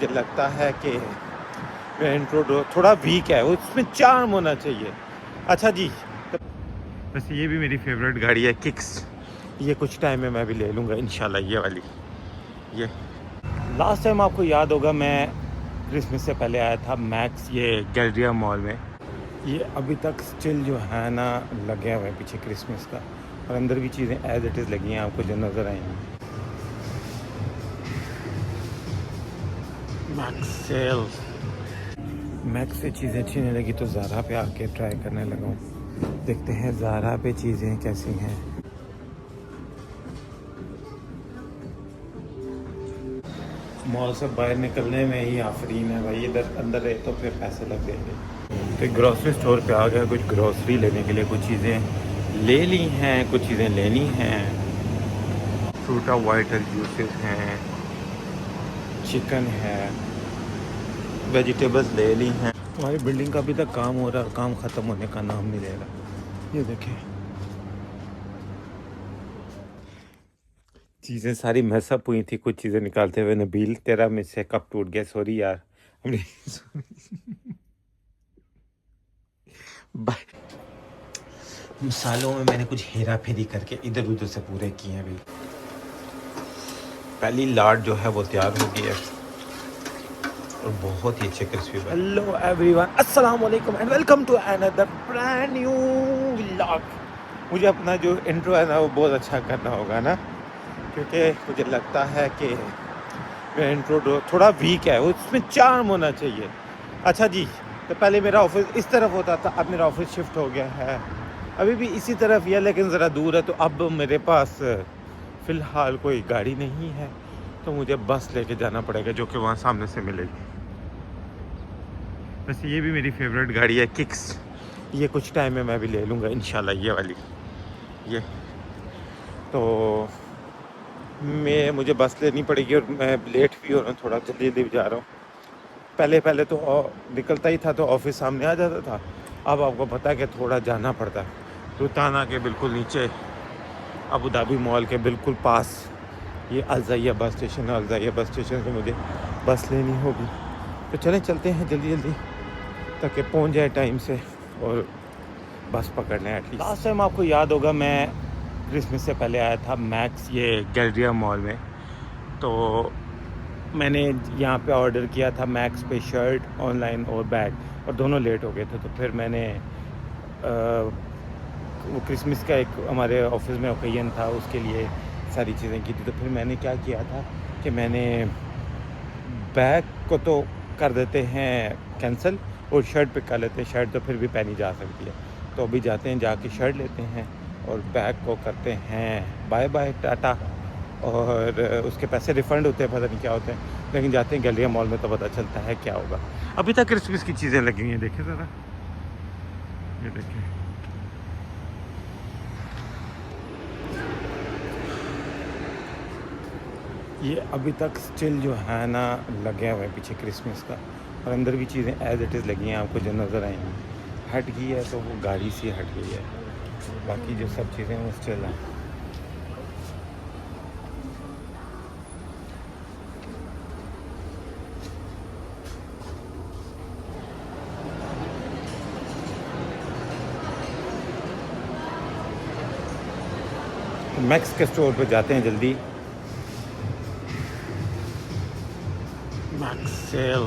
मुझे लगता है कि मेरा इंट्रो थोड़ा वीक है, उसमें चार्म होना चाहिए। अच्छा जी, वैसे ये भी मेरी फेवरेट गाड़ी है किक्स। ये कुछ टाइम में मैं भी ले लूँगा इंशाल्लाह ये वाली। ये लास्ट टाइम आपको याद होगा मैं क्रिसमस से पहले आया था मैक्स, ये गैलरिया मॉल में। ये अभी तक स्टिल जो है ना लगे हुए पीछे क्रिसमस का, और अंदर भी चीज़ें एज इट इज़ लगी हैं आपको जो नज़र आएंगी। मैक्स सेल, मैक्स से चीज़ें अच्छी नहीं लगी तो ज़ारा पे आके ट्राई करने लगा हूँ। देखते हैं ज़ारा पे चीज़ें कैसी हैं। मॉल से बाहर निकलने में ही आफरीन है भाई, इधर अंदर रहे तो फिर पैसे लग जाएंगे। तो ग्रॉसरी स्टोर पे आ गया कुछ ग्रॉसरी लेने के लिए, कुछ चीज़ें ले ली हैं, कुछ चीज़ें लेनी हैं। फ्रूटा वाइटर जूसेस हैं, चिकन है, वेजिटेबल्स ले ली हैं। हमारी बिल्डिंग का अभी तक काम हो रहा है, काम ख़त्म होने का नाम नहीं ले रहा। ये देखें चीज़ें सारी मैसअप हुई थी, कुछ चीज़ें निकालते हुए। नबील तेरा मुझसे कप टूट गया, सॉरी यार। हमने सालों में मैंने कुछ हेरा फेरी करके इधर उधर से पूरे किए हैं। अभी पहली लाट जो है वो तैयार हो गई है और बहुत ही अच्छे क्रिस्पी। हेलो एवरीवन, अस्सलाम वालेकुम and welcome to another brand new vlog. मुझे अपना जो इंट्रो है ना वो बहुत अच्छा करना होगा ना, क्योंकि मुझे लगता है कि मेरा इंट्रो थोड़ा वीक है, उसमें चार्म होना चाहिए। अच्छा जी, तो पहले मेरा ऑफिस इस तरफ होता था, अब मेरा ऑफिस शिफ्ट हो गया है। अभी भी इसी तरफ ही है लेकिन ज़रा दूर है, तो अब मेरे पास फ़िलहाल कोई गाड़ी नहीं है, तो मुझे बस लेके जाना पड़ेगा जो कि वहाँ सामने से मिलेगी। वैसे ये भी मेरी फेवरेट गाड़ी है किक्स। ये कुछ टाइम में मैं भी ले लूँगा इंशाल्लाह ये वाली। ये तो मुझे बस लेनी पड़ेगी और मैं लेट भी हो रहा हूँ, थोड़ा जल्दी जल्दी जा रहा हूँ। पहले तो निकलता ही था तो ऑफिस सामने आ जाता था, अब आपको पता है कि थोड़ा जाना पड़ता है। रुताना के बिल्कुल नीचे, अबू धाबी मॉल के बिल्कुल पास ये अलजाइया बस स्टेशन है। अलजाइया बस स्टेशन से मुझे बस लेनी होगी, तो चलते हैं जल्दी जल्दी ताकि पहुंच जाए टाइम से और बस पकड़ लें एटलीस्ट। लास्ट टाइम आपको याद होगा मैं क्रिसमस से पहले आया था मैक्स, ये गैलरिया मॉल में। तो मैंने यहाँ पे ऑर्डर किया था मैक्स पे शर्ट ऑनलाइन और बैग, और दोनों लेट हो गए थे। तो फिर मैंने वो क्रिसमस का एक हमारे ऑफिस में ओकेजन था, उसके लिए सारी चीज़ें की थी। तो फिर मैंने क्या किया था कि मैंने बैग को तो कर देते हैं कैंसिल और शर्ट पे कर लेते हैं। शर्ट तो फिर भी पहनी जा सकती है, तो अभी जाते हैं जाके शर्ट लेते हैं और बैग को करते हैं बाय बाय टाटा, और उसके पैसे रिफ़ंड होते हैं, पता नहीं क्या होते हैं, लेकिन जाते हैं गैलरिया मॉल में तो पता चलता है क्या होगा। अभी तक क्रिसमस की चीज़ें लगी हुई हैं, देखें ज़रा, ये देखें। ये अभी तक स्टिल जो है ना लगे हुए पीछे क्रिसमस का, और अंदर भी चीज़ें एज इट इज़ लगी हैं आपको जो नज़र आएंगी। हट गई है तो वो गाड़ी से हट गई है, बाकी जो सब चीज़ें वो स्टिल हैं। मैक्स के स्टोर पे जाते हैं जल्दी। Max sale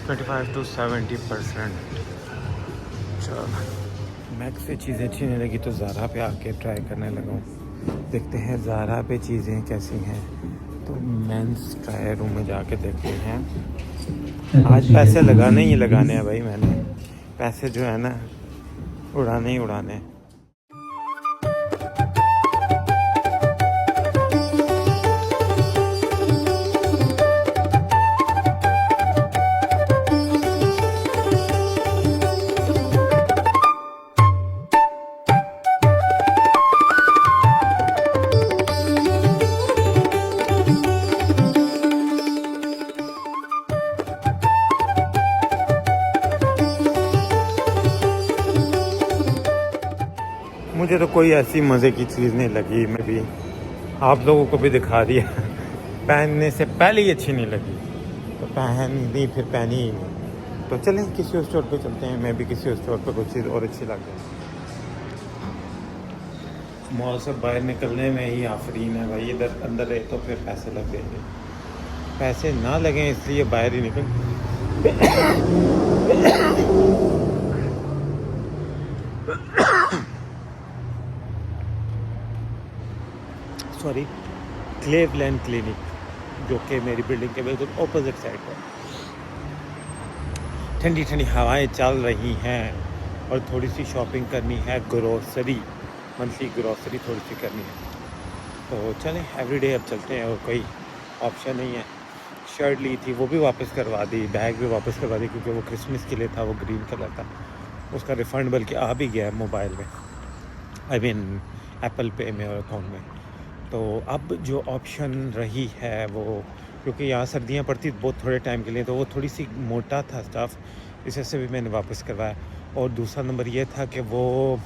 25 to 70%। चलो, मैक्स से चीज़ें अच्छी नहीं लगी तो ज़ारा पे आके ट्राई करने लगा हूँ। देखते हैं ज़ारा पे चीज़ें कैसी हैं। तो मेंस ट्रायल रूम में जाके देखते हैं। आज पैसे लगाने ही लगाने हैं भाई, मैंने पैसे जो है ना उड़ाने ही उड़ाने हैं। मुझे तो कोई ऐसी मज़े की चीज़ नहीं लगी, मैं भी आप लोगों को भी दिखा दिया। पहनने से पहले ही अच्छी नहीं लगी। तो नहीं, फिर पहनी ही नहीं। तो चलें किसी और स्टोर पे चलते हैं, मैं भी किसी और स्टोर पे कुछ चीज़ और अच्छी लग जाए। मॉल से बाहर निकलने में ही आफरीन है भाई, इधर अंदर रहे तो फिर पैसे लग जाएंगे, पैसे ना लगें इसलिए बाहर ही निकल। सॉरी, क्लेवलैंड क्लिनिक, जो कि मेरी बिल्डिंग के बिल्कुल ऑपोजिट साइड पर। ठंडी ठंडी हवाएं चल रही हैं और थोड़ी सी शॉपिंग करनी है, ग्रोसरी, मंथली ग्रोसरी थोड़ी सी करनी है। तो चलें एवरीडे अब चलते हैं, और कोई ऑप्शन नहीं है। शर्ट ली थी वो भी वापस करवा दी, बैग भी वापस करवा दी, क्योंकि वो क्रिसमस के लिए था, वो ग्रीन कलर था। उसका रिफ़ंड बल्कि आ भी गया है मोबाइल में, आई मीन एप्पल पे में और अकाउंट में। तो अब जो ऑप्शन रही है वो, क्योंकि यहाँ सर्दियाँ पड़ती बहुत थोड़े टाइम के लिए, तो वो थोड़ी सी मोटा था स्टाफ, इस वजह से भी मैंने वापस करवाया। और दूसरा नंबर ये था कि वो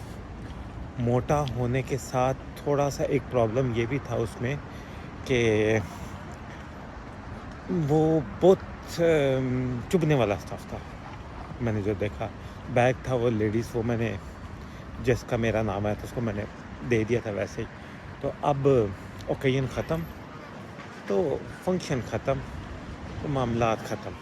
मोटा होने के साथ थोड़ा सा एक प्रॉब्लम ये भी था उसमें कि वो बहुत चुभने वाला स्टाफ था। मैंने जो देखा, बैग था वो लेडीज़, वो मैंने जिसका मेरा नाम है तो उसको मैंने दे दिया था वैसे ही। तो अब ओकेजन ख़त्म, तो फंक्शन ख़त्म, तो मामलात ख़त्म।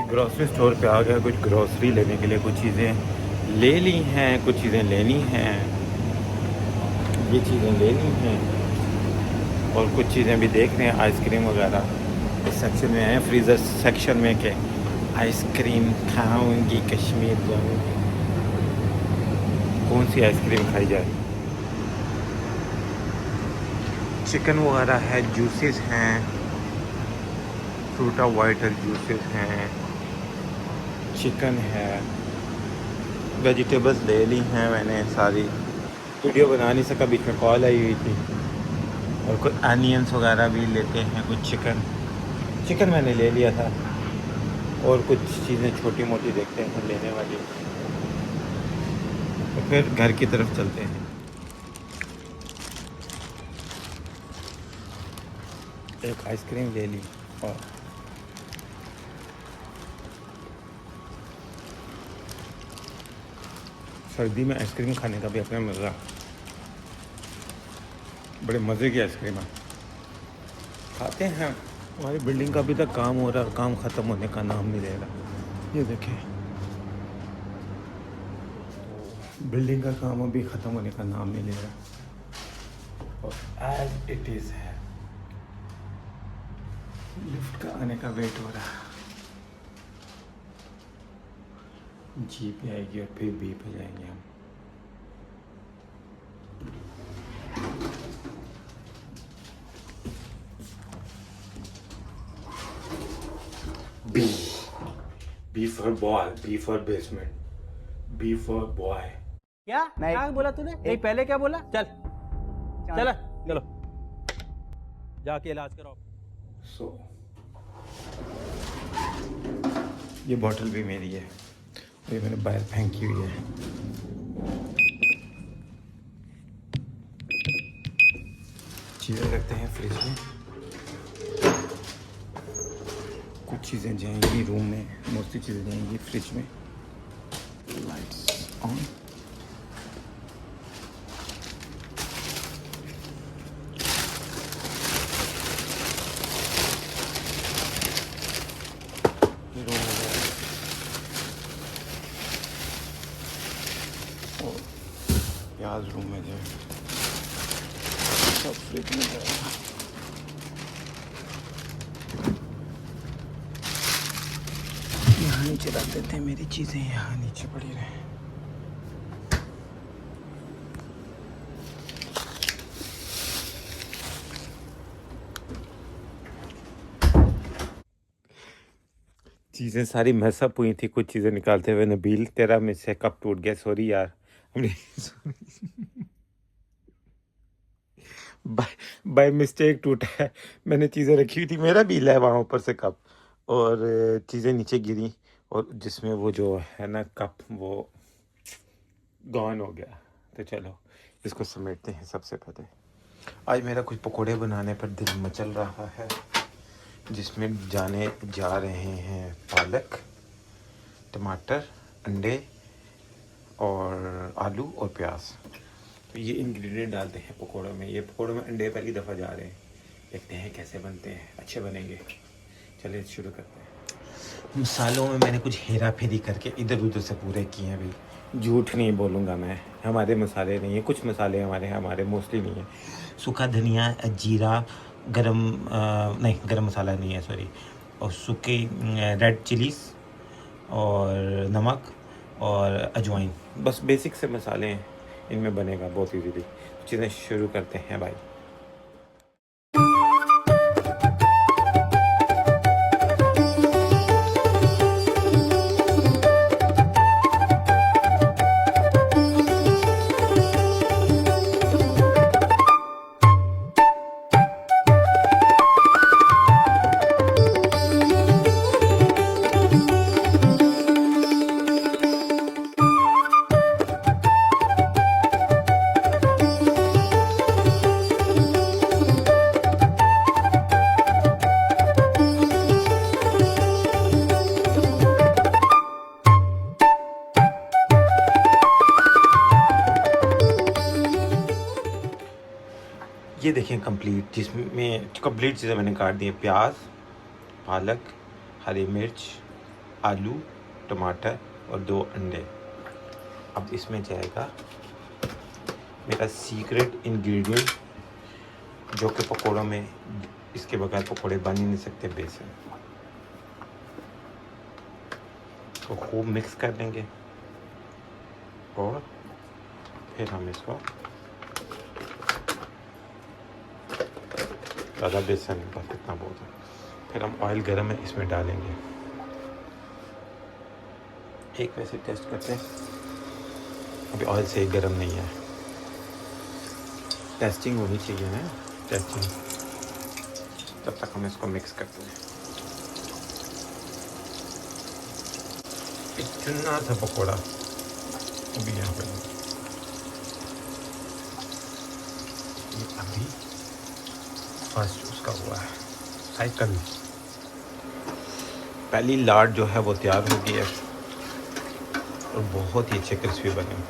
ग्रॉसरी स्टोर पे आ गया, कुछ ग्रॉसरी लेने के लिए, कुछ चीज़ें ले ली हैं, कुछ चीज़ें लेनी हैं, ये चीज़ें लेनी हैं, और कुछ चीज़ें भी देख रहे हैं, आइसक्रीम वगैरह इस सेक्शन में है, फ्रीज़र सेक्शन में के आइसक्रीम खाऊंगी, कश्मीर जाऊंगी, कौन सी आइसक्रीम खाई जाए। चिकन वगैरह है, जूसेस हैं, फ्रूटा वाइटर जूसेस हैं, चिकन है, वेजिटेबल्स ले ली हैं मैंने सारी, वीडियो बना नहीं सका, बीच में कॉल आई हुई थी। और कुछ अनियंस वगैरह भी लेते हैं, कुछ चिकन मैंने ले लिया था, और कुछ चीज़ें छोटी मोटी देखते हैं लेने वाली, तो फिर घर की तरफ चलते हैं। एक आइसक्रीम ले ली, और सर्दी में आइसक्रीम खाने का भी अपना मज़ा, बड़े मज़े की आइसक्रीम है, खाते हैं। हमारी बिल्डिंग का अभी तक काम हो रहा है, और काम ख़त्म होने का नाम नहीं ले रहा। ये देखें, बिल्डिंग का काम अभी ख़त्म होने का नाम नहीं ले रहा, और एज इट इज़ है। लिफ्ट का आने का वेट हो रहा है, जी पे आएगी और फिर बी पे जाएंगे हम। B for ball, B for basement, B for boy. क्या बोला तूने? नहीं, पहले क्या बोला? चल चलो जाके इलाज कराओ। ये बॉटल भी मेरी है, ये मैंने बाहर फेंकी हुई है। चीज़ें रखते हैं फ्रिज में, कुछ चीज़ें जाएंगी रूम में, मोस्टली चीज़ें जाएंगी फ्रिज में। Lights on. प्याज रूम में जाए, सब फ्रिज में जाएगा। यहाँ नीचे रख देते हैं, मेरी चीज़ें यहाँ नीचे पड़ी रहे। चीज़ें सारी मैसअप हुई थी, कुछ चीज़ें निकालते हुए। नबील तेरा मुझसे कप टूट गया, सॉरी यार। हमने बाय बाय मिस्टेक टूटा है। मैंने चीज़ें रखी हुई थी, मेरा बिल है वहाँ ऊपर से कप, और चीज़ें नीचे गिरी, और जिसमें वो जो है ना कप, वो गॉन हो गया। तो चलो इसको समेटते हैं। सबसे पहले आज मेरा कुछ पकोड़े बनाने पर दिल मचल रहा है, जिसमें जाने जा रहे हैं पालक, टमाटर, अंडे और आलू और प्याज। तो ये इंग्रेडिएंट डालते हैं पकोड़ों में। ये पकोड़ों में अंडे पहली दफ़ा जा रहे हैं, देखते हैं कैसे बनते हैं, अच्छे बनेंगे। चलिए शुरू करते हैं। मसालों में मैंने कुछ हेरा फेरी करके इधर उधर से पूरे किए हैं भाई, झूठ नहीं बोलूँगा मैं। हमारे मसाले नहीं है, कुछ मसाले हमारे मोस्टली नहीं है। सूखा धनिया, जीरा, गरम नहीं गरम मसाला नहीं है सॉरी, और सूखे रेड चिलीज़ और नमक और अजवाइन, बस बेसिक से मसाले हैं, इनमें बनेगा बहुत इजीली। चीज़ें शुरू करते हैं भाई। ये देखें कंप्लीट, जिसमें कंप्लीट चीज़ें मैंने काट दी है। प्याज, पालक, हरी मिर्च, आलू, टमाटर और 2 अंडे। अब इसमें जाएगा मेरा सीक्रेट इंग्रेडिएंट, जो कि पकोड़ों में, इसके बगैर पकोड़े बन ही नहीं सकते, बेसन। तो खूब मिक्स कर लेंगे और फिर हम इसको, ज़्यादा बेसन नहीं, बस इतना बहुत है। फिर हम ऑयल गरम है इसमें डालेंगे। एक वैसे टेस्ट करते हैं, अभी ऑयल से गरम नहीं है। टेस्टिंग होनी चाहिए ना, टेस्टिंग। तब तक हम इसको मिक्स करते हैं। एक चुना था पकोड़ा अभी यहाँ पे, ये अभी फर्स्ट उसका हुआ है साइकिल। पहली लाट जो है वो तैयार हो गई है और बहुत ही अच्छे क्रिस्पी बने।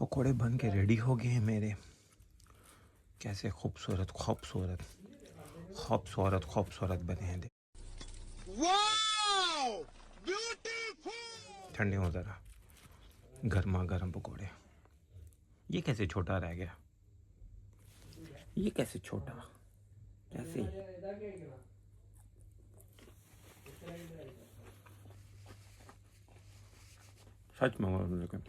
पकोड़े बन के रेडी हो गए हैं मेरे। कैसे खूबसूरत खूबसूरत खूबसूरत खूबसूरत बने हैं। ठंडे हो ज़रा, गर्मा गर्म पकोड़े। ये कैसे छोटा रह गया, ये कैसे छोटा, कैसे? सच में लेकिन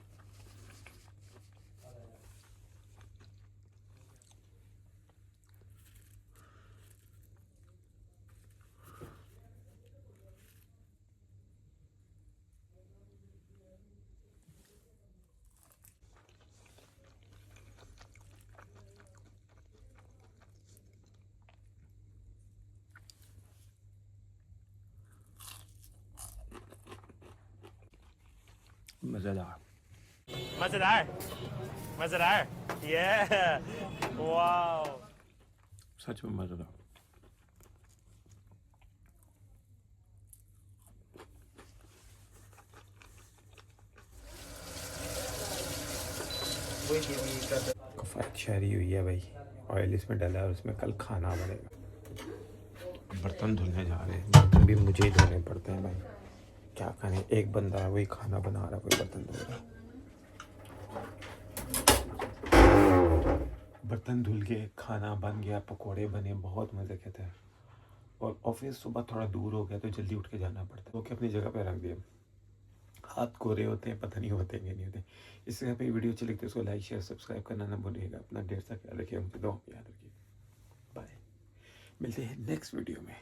मज़ेदार मजेदार मजेदार ये वाह सच में मज़ेदार। कफ़ायत शहरी हुई है भाई, ऑयल इसमें डाला है और उसमें कल खाना बनेगा। बर्तन धुलने जा रहे हैं, बर्तन भी मुझे ही धोने पड़ते हैं भाई, क्या करें, एक बंदा है वही खाना बना रहा, कोई बर्तन धो रहा। बर्तन धुल के खाना बन गया, पकोड़े बने, बहुत मज़े के थे। और ऑफिस सुबह थोड़ा दूर हो गया तो जल्दी उठ के जाना पड़ता है, तो अपनी जगह पे रख दिया। हाथ कोरे होते हैं, पता नहीं होते कि नहीं होते। इससे आप वीडियो अच्छी लगती है उसको लाइक शेयर सब्सक्राइब करना ना भूलिएगा। अपना ढेर सा ख्याल रखिए, मुझे दो याद रखिए। बाय, मिलते हैं नेक्स्ट वीडियो में।